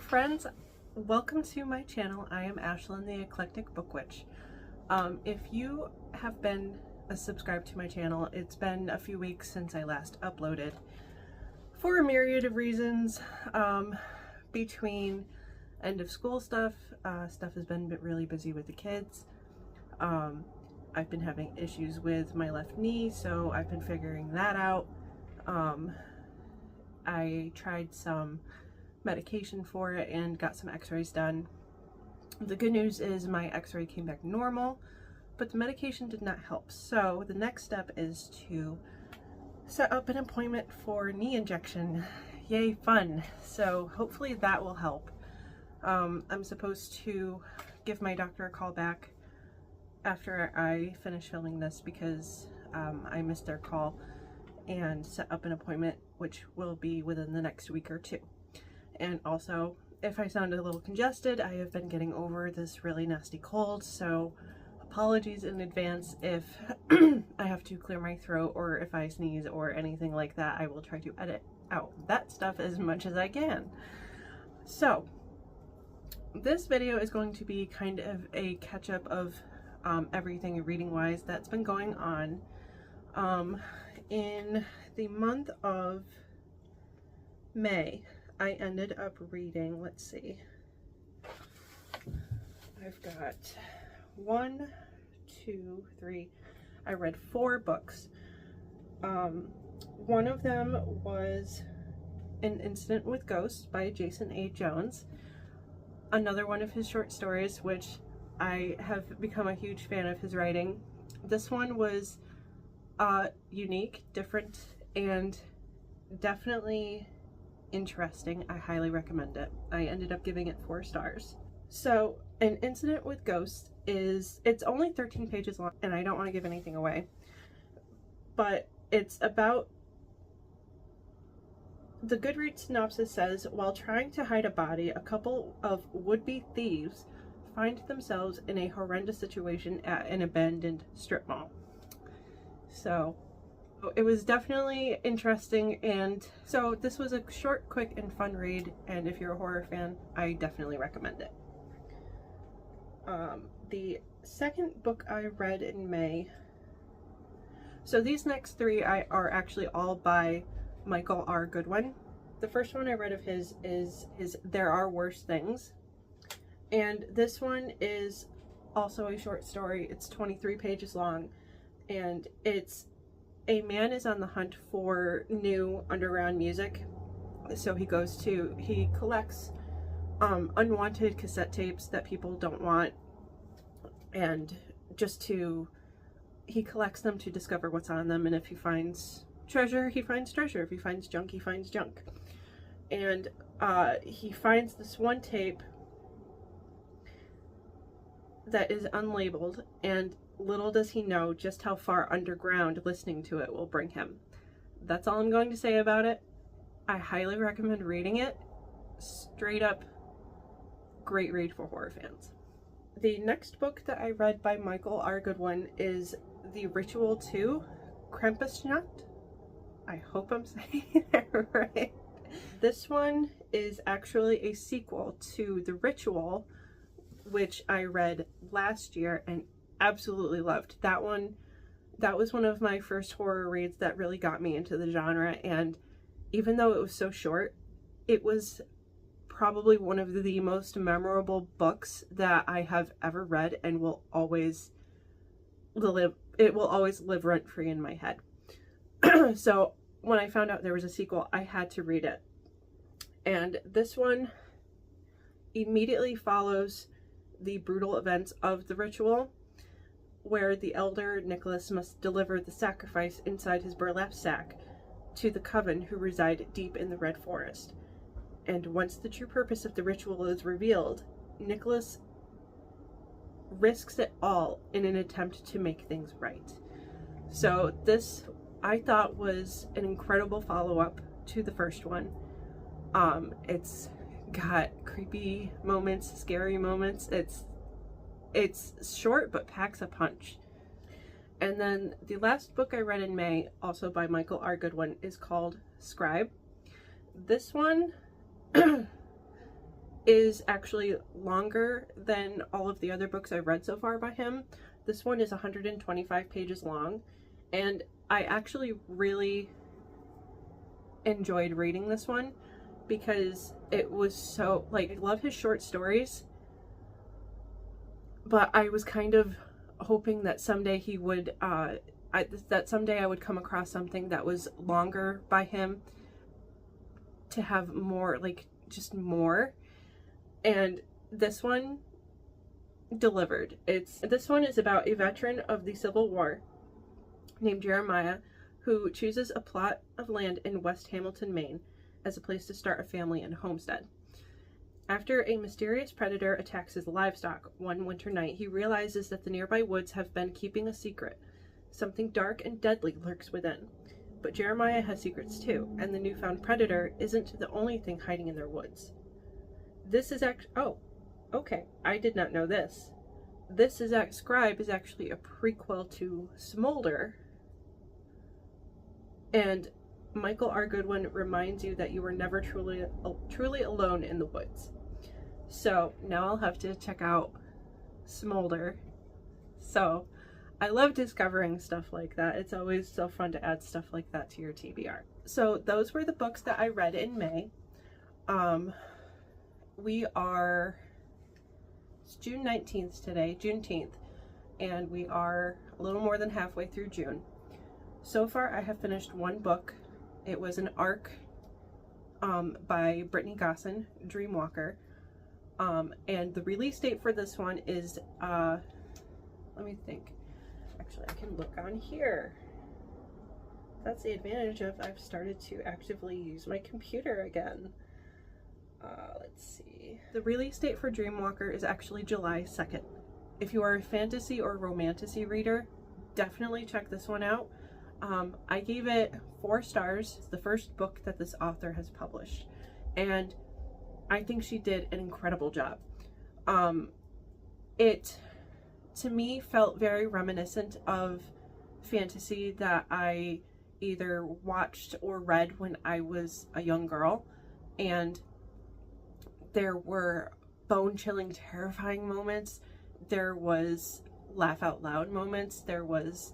friends, welcome to my channel. I am Ashlyn, the Eclectic Book Witch. If you have been subscribed to my channel, it's been a few weeks since I last uploaded for a myriad of reasons. Between end of school stuff has been really busy with the kids. I've been having issues with my left knee, so I've been figuring that out. I tried some medication for it and got some x-rays done. The good news is my x-ray came back normal, but the medication did not help. So the next step is to set up an appointment for knee injection. Yay, fun. So hopefully that will help. I'm supposed to give my doctor a call back after I finish filming this because I missed their call, and set up an appointment, which will be within the next week or two. And also, if I sound a little congested, I have been getting over this really nasty cold, so apologies in advance if I have to clear my throat or if I sneeze or anything like that. I will try to edit out that stuff as much as I can. So this video is going to be kind of a catch-up of everything reading-wise that's been going on. In the month of May, I ended up reading, let's see, I've got 1, 2, 3, I read 4 books. One of them was An Incident with Ghosts by Jason A. Jones. Another one of his short stories, which I have become a huge fan of his writing. This one was unique, different, and definitely interesting. I highly recommend it. I ended up giving it 4 stars. So An Incident with Ghosts it's only 13 pages long, and I don't want to give anything away, but it's about, the Goodreads synopsis says, while trying to hide a body, a couple of would-be thieves find themselves in a horrendous situation at an abandoned strip mall. So it was definitely interesting, and so this was a short, quick, and fun read, and if you're a horror fan, I definitely recommend it. The second book I read in May, so these next 3 are actually all by Michael R. Goodwin. The first one I read of his is There Are Worse Things, and this one is also a short story. It's 23 pages long, and it's a man is on the hunt for new underground music. So he collects unwanted cassette tapes that people don't want, and he collects them to discover what's on them, and if he finds treasure, he finds treasure. If he finds junk, he finds junk. And he finds this one tape that is unlabeled, and little does he know just how far underground listening to it will bring him. That's all I'm going to say about it. I highly recommend reading it. Straight up great read for horror fans. The next book that I read by Michael R. Goodwin is The Ritual 2, Krampusnacht. I hope I'm saying that right. This one is actually a sequel to The Ritual, which I read last year and absolutely loved. That was one of my first horror reads that really got me into the genre, and even though it was so short, it was probably one of the most memorable books that I have ever read, and will always live rent-free in my head. So when I found out there was a sequel, I had to read it. And this one immediately follows the brutal events of The Ritual, where the elder Nicholas must deliver the sacrifice inside his burlap sack to the coven who reside deep in the Red Forest. And once the true purpose of the ritual is revealed, Nicholas risks it all in an attempt to make things right. So this, I thought, was an incredible follow-up to the first one. It's got creepy moments, scary moments. It's short but packs a punch. And then the last book I read in May, also by Michael R. Goodwin, is called Scribe. This one is actually longer than all of the other books I've read so far by him. This one is 125 pages long, and I actually really enjoyed reading this one because it was so, like, I love his short stories, but I was kind of hoping that someday he would, that someday I would come across something that was longer by him to have more, like, just more. And this one delivered. This one is about a veteran of the Civil War named Jeremiah who chooses a plot of land in West Hamilton, Maine as a place to start a family and homestead. After a mysterious predator attacks his livestock one winter night, he realizes that the nearby woods have been keeping a secret. Something dark and deadly lurks within. But Jeremiah has secrets too, and the newfound predator isn't the only thing hiding in their woods. This is oh, okay, I did not know this. Scribe is actually a prequel to Smolder, and Michael R. Goodwin reminds you that you were never truly alone in the woods. So now I'll have to check out Smolder. So I love discovering stuff like that. It's always so fun to add stuff like that to your TBR. So those were the books that I read in May. It's June 19th today, Juneteenth, and we are a little more than halfway through June. So far I have finished one book. It was an ARC by Brittany Gosson, Dreamwalker. And the release date for this one is, let me think. Actually, I can look on here. That's the advantage of I've started to actively use my computer again. Let's see. The release date for Dreamwalker is actually July 2nd. If you are a fantasy or romantasy reader, definitely check this one out. I gave it 4 stars. It's the first book that this author has published, and I think she did an incredible job. It, to me, felt very reminiscent of fantasy that I either watched or read when I was a young girl, and there were bone-chilling, terrifying moments. There was laugh out loud moments. There was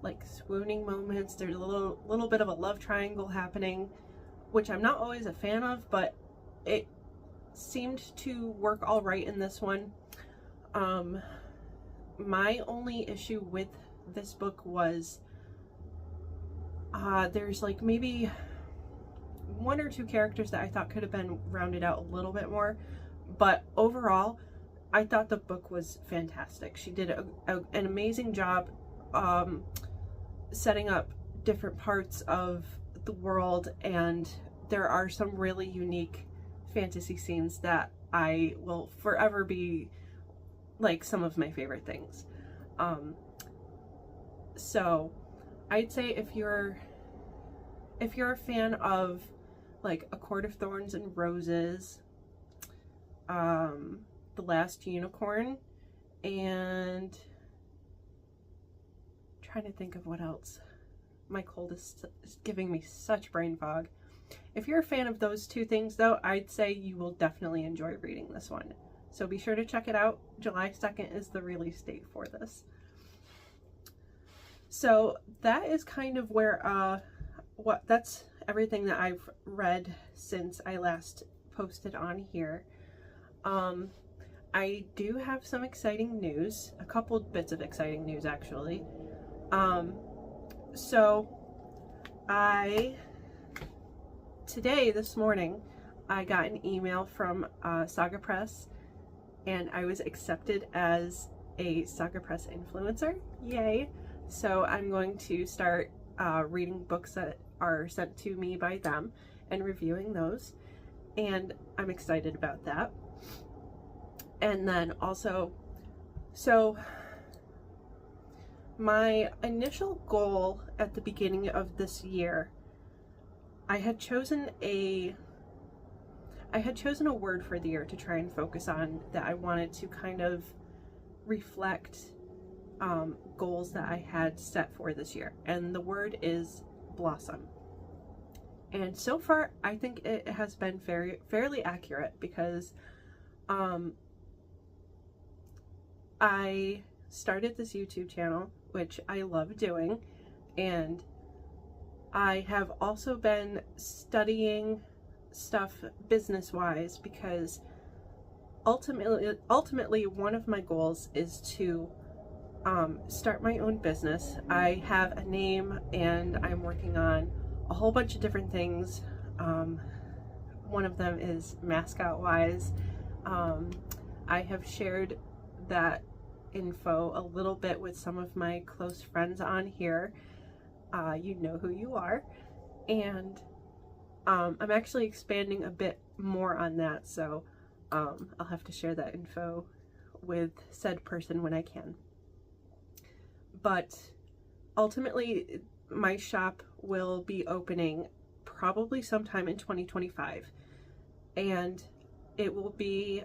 like swooning moments. There's a little bit of a love triangle happening, which I'm not always a fan of, but it seemed to work all right in this one. My only issue with this book was there's like maybe 1 or 2 characters that I thought could have been rounded out a little bit more, but overall I thought the book was fantastic. She did an amazing job setting up different parts of the world, and there are some really unique fantasy scenes that I will forever be like some of my favorite things. So I'd say if you're a fan of like A Court of Thorns and Roses, The Last Unicorn, and I'm trying to think of what else. My cold is giving me such brain fog. If you're a fan of those 2 things though, I'd say you will definitely enjoy reading this one. So be sure to check it out. July 2nd is the release date for this. So that is kind of where, that's everything that I've read since I last posted on here. I do have some exciting news, a couple bits of exciting news actually. So this morning, I got an email from Saga Press, and I was accepted as a Saga Press influencer. Yay! So I'm going to start reading books that are sent to me by them and reviewing those, and I'm excited about that. And then also, so my initial goal at the beginning of this year, I had chosen a word for the year to try and focus on, that I wanted to kind of reflect goals that I had set for this year, and the word is blossom. And so far, I think it has been fairly accurate, because I started this YouTube channel, which I love doing, and I have also been studying stuff business-wise, because ultimately one of my goals is to start my own business. I have a name and I'm working on a whole bunch of different things. One of them is Mascot Wise. I have shared that info a little bit with some of my close friends on here. You know who you are. And I'm actually expanding a bit more on that, so I'll have to share that info with said person when I can. But ultimately, my shop will be opening probably sometime in 2025, and it will be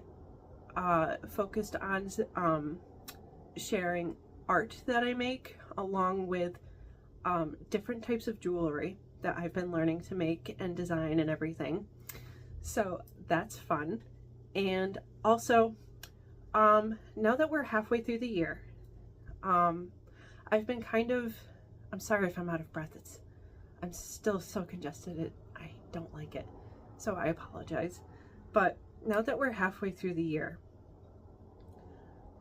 focused on sharing art that I make, along with different types of jewelry that I've been learning to make and design and everything. So that's fun. And also, now that we're halfway through the year, I've been I'm sorry if I'm out of breath. I'm still so congested. I don't like it. So I apologize. But now that we're halfway through the year,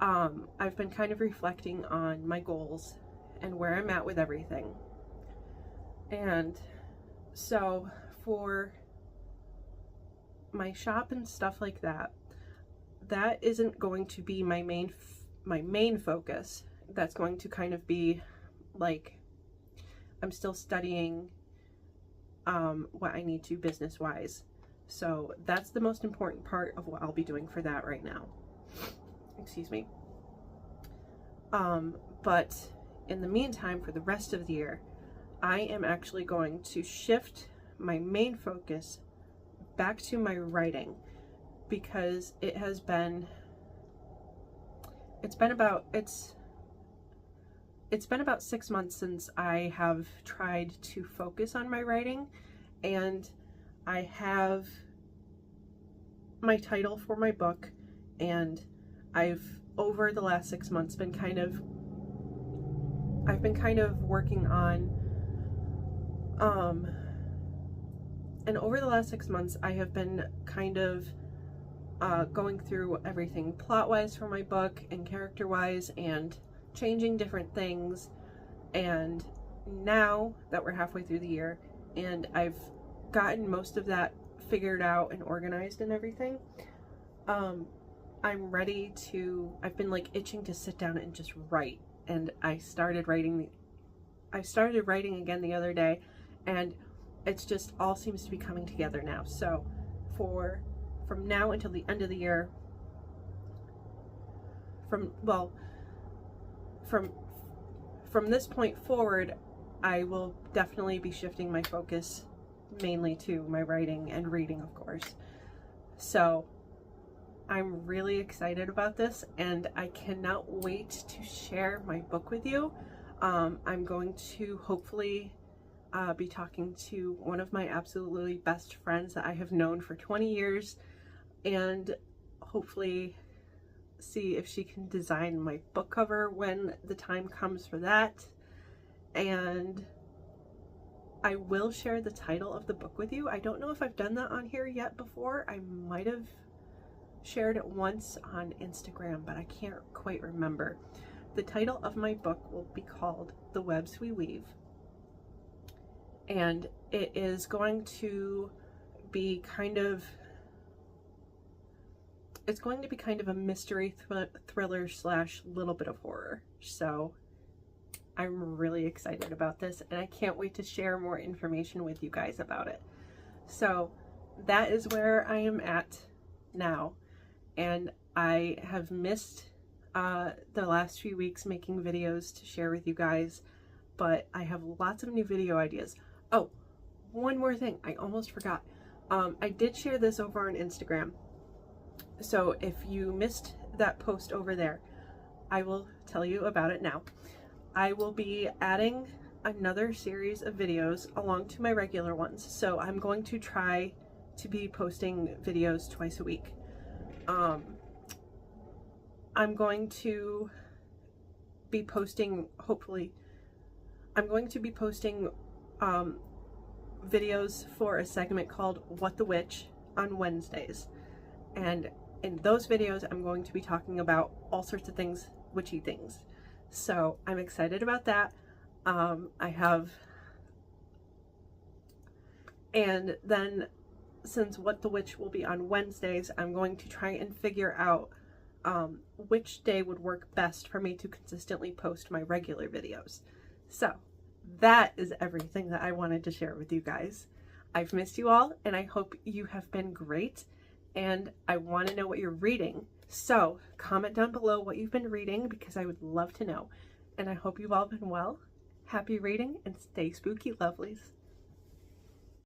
I've been kind of reflecting on my goals and where I'm at with everything. And so for my shop and stuff like that, that isn't going to be my main focus. That's going to kind of be like, I'm still studying what I need to business wise. So that's the most important part of what I'll be doing for that right now. Excuse me. But in the meantime, for the rest of the year, I am actually going to shift my main focus back to my writing, because it's been about 6 months since I have tried to focus on my writing, and I have my title for my book, and I've over the last 6 months I've been kind of working on and over the last 6 months I have been kind of going through everything plot-wise for my book and character-wise, and changing different things. And now that we're halfway through the year and I've gotten most of that figured out and organized and everything, I'm ready to, I've been like itching to sit down and just write. And I started writing again the other day, and it's just all seems to be coming together now. So from now until the end of the year, from this point forward, I will definitely be shifting my focus mainly to my writing and reading, of course. So I'm really excited about this, and I cannot wait to share my book with you. I'm going to hopefully be talking to one of my absolutely best friends that I have known for 20 years, and hopefully see if she can design my book cover when the time comes for that. And I will share the title of the book with you. I don't know if I've done that on here yet before. I might have shared it once on Instagram, but I can't quite remember. The title of my book will be called The Webs We Weave, and it is going to be kind of a mystery thriller / little bit of horror. So I'm really excited about this, and I can't wait to share more information with you guys about it. So that is where I am at now, and I have missed the last few weeks making videos to share with you guys, but I have lots of new video ideas. Oh, one more thing, I almost forgot. I did share this over on Instagram, so if you missed that post over there, I will tell you about it now. I will be adding another series of videos along to my regular ones. So I'm going to try to be posting videos twice a week. I'm going to be posting, hopefully, I'm going to be posting videos for a segment called What the Witch on Wednesdays. And in those videos, I'm going to be talking about all sorts of things, witchy things. So I'm excited about that. And then since What the Witch will be on Wednesdays, I'm going to try and figure out which day would work best for me to consistently post my regular videos. So that is everything that I wanted to share with you guys. I've missed you all, and I hope you have been great, and I want to know what you're reading. So comment down below what you've been reading, because I would love to know. And I hope you've all been well. Happy reading, and stay spooky, lovelies.